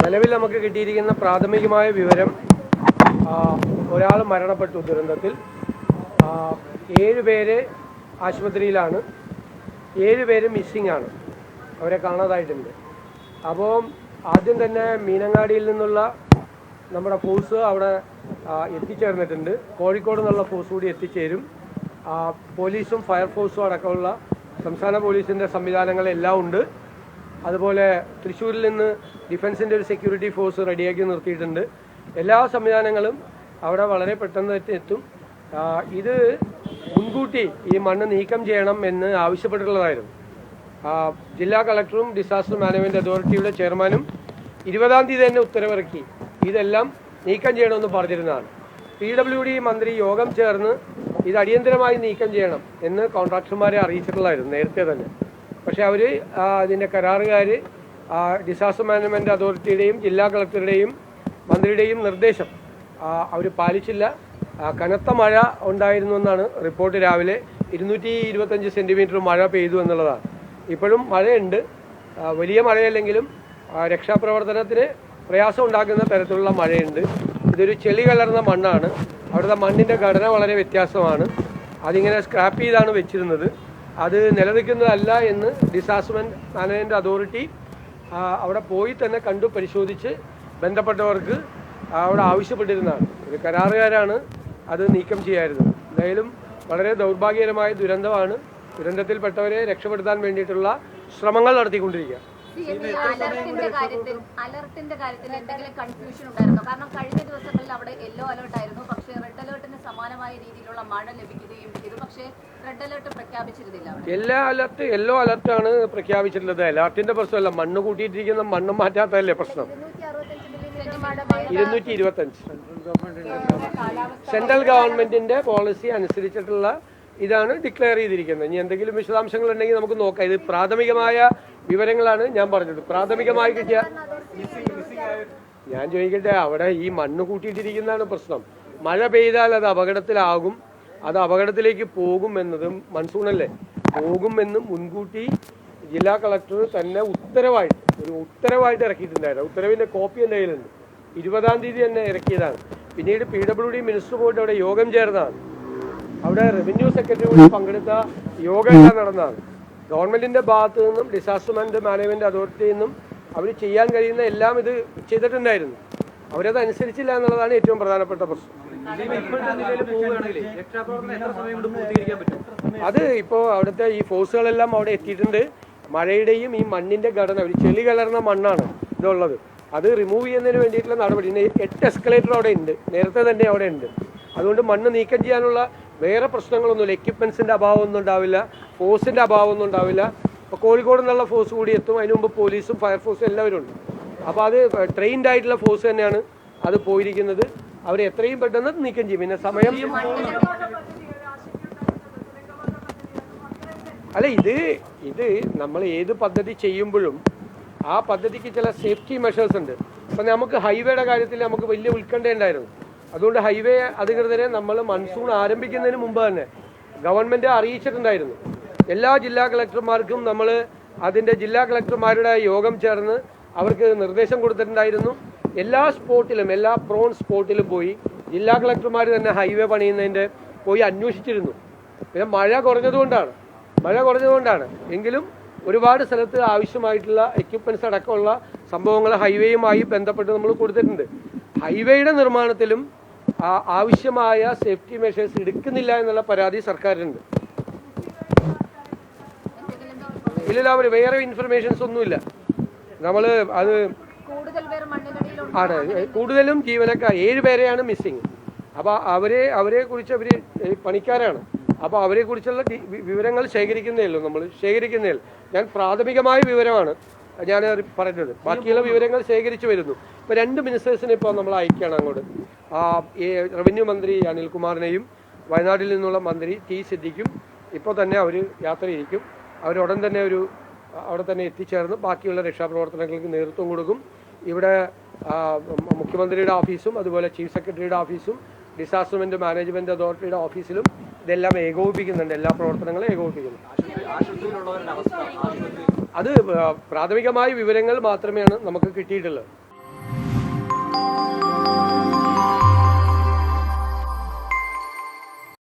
നിലവിൽ നമുക്ക് കിട്ടിയിരിക്കുന്ന പ്രാഥമികമായ വിവരം ഒരാൾ മരണപ്പെട്ടു ദുരന്തത്തിൽ. 7 പേര് ആശുപത്രിയിലാണ്, 7 പേര് മിസ്സിംഗ് ആണ്, അവരെ കാണാതായിട്ടുണ്ട്. അപ്പോൾ ആദ്യം തന്നെ മീനങ്ങാടിയിൽ നിന്നുള്ള നമ്മുടെ ഫോഴ്സ് അവിടെ എത്തിച്ചേർന്നിട്ടുണ്ട്. കോഴിക്കോട് നിന്നുള്ള ഫോഴ്സ് കൂടി എത്തിച്ചേരും. പോലീസും ഫയർഫോഴ്സും അടക്കമുള്ള സംസ്ഥാന പോലീസിൻ്റെ സംവിധാനങ്ങളെല്ലാം ഉണ്ട്. അതുപോലെ തൃശ്ശൂരിൽ നിന്ന് ഡിഫൻസിൻ്റെ ഒരു സെക്യൂരിറ്റി ഫോഴ്സ് റെഡിയാക്കി നിർത്തിയിട്ടുണ്ട്. എല്ലാ സംവിധാനങ്ങളും അവിടെ വളരെ പെട്ടെന്ന് എത്തും. ഇത് മുൻകൂട്ടി ഈ മണ്ണ് നീക്കം ചെയ്യണം എന്ന് ആവശ്യപ്പെട്ടിട്ടുള്ളതായിരുന്നു. ജില്ലാ കളക്ടറും ഡിസാസ്റ്റർ മാനേജ്മെൻറ്റ് അതോറിറ്റിയുടെ ചെയർമാനും 20-ാം തീയതി തന്നെ ഉത്തരവിറക്കി ഇതെല്ലാം നീക്കം ചെയ്യണമെന്ന് പറഞ്ഞിരുന്നതാണ്. PWD മന്ത്രി യോഗം ചേർന്ന് ഇത് അടിയന്തരമായി നീക്കം ചെയ്യണം എന്ന് കോൺട്രാക്ടർമാരെ അറിയിച്ചിട്ടുള്ളതായിരുന്നു നേരത്തെ തന്നെ. പക്ഷേ അവർ അതിൻ്റെ കരാറുകാർ ഡിസാസ്റ്റർ മാനേജ്മെൻറ്റ് അതോറിറ്റിയുടെയും ജില്ലാ കളക്ടറുടെയും മന്ത്രിയുടെയും നിർദ്ദേശം അവർ പാലിച്ചില്ല. കനത്ത മഴ ഉണ്ടായിരുന്നു എന്നാണ് റിപ്പോർട്ട്. രാവിലെ 225 സെൻറ്റിമീറ്റർ മഴ പെയ്തു എന്നുള്ളതാണ്. ഇപ്പോഴും മഴയുണ്ട്, വലിയ മഴയല്ലെങ്കിലും രക്ഷാപ്രവർത്തനത്തിന് പ്രയാസം ഉണ്ടാക്കുന്ന തരത്തിലുള്ള മഴയുണ്ട്. ഇതൊരു ചെളി കലർന്ന മണ്ണാണ്. അവിടുത്തെ മണ്ണിൻ്റെ ഘടന വളരെ വ്യത്യാസമാണ്. അതിങ്ങനെ സ്ക്രാപ്പ് ചെയ്താണ് വെച്ചിരുന്നത്. അത് നിലനിൽക്കുന്നതല്ല എന്ന് ഡിസാസ്റ്റർ മാനേജ്മെൻറ്റ് അതോറിറ്റി അവിടെ പോയി തന്നെ കണ്ടു പരിശോധിച്ച് ബന്ധപ്പെട്ടവർക്ക് അവിടെ ആവശ്യപ്പെട്ടിരുന്നതാണ്. ഒരു കരാറുകാരാണ് അത് നീക്കം ചെയ്യായിരുന്നത്. എന്തായാലും വളരെ ദൗർഭാഗ്യകരമായ ദുരന്തമാണ്. ദുരന്തത്തിൽപ്പെട്ടവരെ രക്ഷപ്പെടുത്താൻ വേണ്ടിയിട്ടുള്ള ശ്രമങ്ങൾ നടത്തിക്കൊണ്ടിരിക്കുക. അലർട്ടിന്റെ കാര്യത്തിൽ എന്തെങ്കിലും കൺഫ്യൂഷൻ ഉണ്ടായിരുന്നോ? കാരണം കഴിഞ്ഞ ദിവസങ്ങളിൽ അവിടെ യെല്ലോ അലർട്ട് ആയിരുന്നു, പക്ഷേ റെഡ് അലർട്ടിന് സമാനമായ രീതിയിലുള്ള മഴ ലഭിക്കുകയും ചെയ്തു. പക്ഷേ റെഡ് അലർട്ട് പ്രഖ്യാപിച്ചിരുന്നില്ല. യെല്ലോ അലർട്ടാണ് പ്രഖ്യാപിച്ചിട്ടുള്ളത്. അലർട്ടിന്റെ പ്രശ്നമല്ല, മണ്ണ് കൂട്ടിയിട്ടിരിക്കുന്ന മണ്ണ് മാറ്റാത്തതല്ലേ പ്രശ്നം. 225 സെൻട്രൽ ഗവൺമെന്റിന്റെ പോളിസി അനുസരിച്ചിട്ടുള്ള ഇതാണ് ഡിക്ലെയർ ചെയ്തിരിക്കുന്നത്. ഇനി എന്തെങ്കിലും വിശദാംശങ്ങൾ ഉണ്ടെങ്കിൽ നമുക്ക് നോക്കാം. ഇത് പ്രാഥമികമായ വിവരങ്ങളാണ് ഞാൻ പറഞ്ഞത്. പ്രാഥമികമായി കിട്ടിയ ഞാൻ ചോദിക്കട്ടെ, അവിടെ ഈ മണ്ണ് കൂട്ടിയിട്ടിരിക്കുന്നതാണ് പ്രശ്നം. മഴ പെയ്താൽ അത് അപകടത്തിലാകും, അത് അപകടത്തിലേക്ക് പോകുമെന്നതും മൺസൂണല്ലേ, പോകുമെന്നും മുൻകൂട്ടി ജില്ലാ കളക്ടർ തന്നെ ഉത്തരവായിട്ട് ഇറക്കിയിട്ടുണ്ടായിരുന്നു. ഉത്തരവിൻ്റെ കോപ്പി എൻ്റെ കയ്യിലുണ്ട്. 20-ാം തീയതി തന്നെ ഇറക്കിയതാണ്. പിന്നീട് PWD മിനിസ്റ്റർ പോയിട്ട് അവിടെ യോഗം ചേർന്നതാണ്. അവിടെ റവന്യൂ സെക്രട്ടറി കൂടി പങ്കെടുത്ത യോഗമെല്ലാം നടന്നതാണ്. ഗവൺമെൻറ്റിൻ്റെ ഭാഗത്തു നിന്നും ഡിസാസ്റ്റർ മാനേജ്മെൻറ്റ് അതോറിറ്റിയിൽ നിന്നും അവർ ചെയ്യാൻ കഴിയുന്ന എല്ലാം ഇത് ചെയ്തിട്ടുണ്ടായിരുന്നു. അവരത് അനുസരിച്ചില്ല എന്നുള്ളതാണ് ഏറ്റവും പ്രധാനപ്പെട്ട പ്രശ്നം. അത് ഇപ്പോൾ അവിടുത്തെ ഈ ഫോഴ്സുകളെല്ലാം അവിടെ എത്തിയിട്ടുണ്ട്. മഴയുടെയും ഈ മണ്ണിൻ്റെ ഘടന, ഒരു ചെളി കലർന്ന മണ്ണാണ് ഇതുള്ളത്. അത് റിമൂവ് ചെയ്യുന്നതിന് വേണ്ടിയിട്ടുള്ള നടപടി 8 എസ്കലേറ്റർ അവിടെ ഉണ്ട്, നേരത്തെ തന്നെ അവിടെ ഉണ്ട്. അതുകൊണ്ട് മണ്ണ് നീക്കം ചെയ്യാനുള്ള വേറെ പ്രശ്നങ്ങളൊന്നുമില്ല. എക്യുപ്മെൻസിൻ്റെ അഭാവമൊന്നും ഉണ്ടാവില്ല, ഫോഴ്സിൻ്റെ അഭാവമൊന്നും ഉണ്ടാവില്ല. ഇപ്പോൾ കോഴിക്കോട് നിന്നുള്ള ഫോഴ്സ് കൂടി എത്തും. അതിന് മുമ്പ് പോലീസും ഫയർഫോഴ്സും എല്ലാവരും ഉണ്ട്. അപ്പോൾ അത് ട്രെയിൻഡ് ആയിട്ടുള്ള ഫോഴ്സ് തന്നെയാണ് അത് പോയിരിക്കുന്നത്. അവർ എത്രയും പെട്ടെന്ന് നീക്കം ചെയ്യും. പിന്നെ സമയം അല്ല, ഇത് നമ്മൾ ഏത് പദ്ധതി ചെയ്യുമ്പോഴും ആ പദ്ധതിക്ക് ചില സേഫ്റ്റി മെഷേഴ്സ് ഉണ്ട്. അപ്പം നമുക്ക് ഹൈവേയുടെ കാര്യത്തിൽ നമുക്ക് വലിയ ഉത്കണ്ഠ ഉണ്ടായിരുന്നു. അതുകൊണ്ട് ഹൈവേ അധികൃതരെ നമ്മൾ മൺസൂൺ ആരംഭിക്കുന്നതിന് മുമ്പ് തന്നെ ഗവൺമെൻറ് അറിയിച്ചിട്ടുണ്ടായിരുന്നു. എല്ലാ ജില്ലാ കളക്ടർമാർക്കും നമ്മൾ അതിൻ്റെ ജില്ലാ കളക്ടർമാരുടെ യോഗം ചേർന്ന് അവർക്ക് നിർദ്ദേശം കൊടുത്തിട്ടുണ്ടായിരുന്നു. എല്ലാ പ്രോൺ സ്പോട്ടിലും പോയി ജില്ലാ കളക്ടർമാർ തന്നെ ഹൈവേ പണിയുന്നതിൻ്റെ പോയി അന്വേഷിച്ചിരുന്നു. പിന്നെ മഴ കുറഞ്ഞതുകൊണ്ടാണ് എങ്കിലും ഒരുപാട് സ്ഥലത്ത് ആവശ്യമായിട്ടുള്ള എക്യുപ്മെൻറ്റ്സ് അടക്കമുള്ള സംഭവങ്ങൾ ഹൈവേയുമായി ബന്ധപ്പെട്ട് നമ്മൾ കൊടുത്തിട്ടുണ്ട്. ഹൈവേയുടെ നിർമ്മാണത്തിലും ആവശ്യമായ സേഫ്റ്റി മെഷേഴ്സ് എടുക്കുന്നില്ല എന്നുള്ള പരാതി സർക്കാരിനുണ്ട്. ഇല്ല, അവർ വേറെ ഇൻഫർമേഷൻസ് ഒന്നുമില്ല. നമ്മൾ അത് കൂടുതലും ജീവനക്കാർ 7 പേരെയാണ് മിസ്സിങ്. അപ്പോൾ അവരെ കുറിച്ച് അവർ പണിക്കാരാണ്. അപ്പോൾ അവരെക്കുറിച്ചുള്ള വിവരങ്ങൾ നമ്മൾ ശേഖരിക്കുന്നേ. ഞാൻ പ്രാഥമികമായ വിവരമാണ് ഞാൻ പറഞ്ഞത്. ബാക്കിയുള്ള വിവരങ്ങൾ ശേഖരിച്ചു വരുന്നു. ഇപ്പോൾ 2 മിനിസ്റ്റേഴ്സിനെ ഇപ്പോൾ നമ്മൾ അയക്കുകയാണ് അങ്ങോട്ട്. റവന്യൂ മന്ത്രി അനിൽകുമാറിനെയും വയനാട്ടിൽ നിന്നുള്ള മന്ത്രി T സിദ്ദിഖും ഇപ്പോൾ തന്നെ അവർ യാത്രയിരിക്കും. അവരുടൻ തന്നെ അവിടെ തന്നെ എത്തിച്ചേർന്ന് ബാക്കിയുള്ള രക്ഷാപ്രവർത്തനങ്ങൾക്ക് നേതൃത്വം കൊടുക്കും. ഇവിടെ മുഖ്യമന്ത്രിയുടെ ഓഫീസും അതുപോലെ ചീഫ് സെക്രട്ടറിയുടെ ഓഫീസും ഡിസാസ്റ്റർ മാനേജ്മെൻറ്റ് അതോറിറ്റിയുടെ ഓഫീസിലും ഇതെല്ലാം ഏകോപിപ്പിക്കുന്നുണ്ട്. എല്ലാ പ്രവർത്തനങ്ങളും ഏകോപിപ്പിക്കുന്നു. അത് പ്രാഥമികമായ വിവരങ്ങൾ മാത്രമേ നമുക്ക് കിട്ടിയിട്ടുള്ളത്.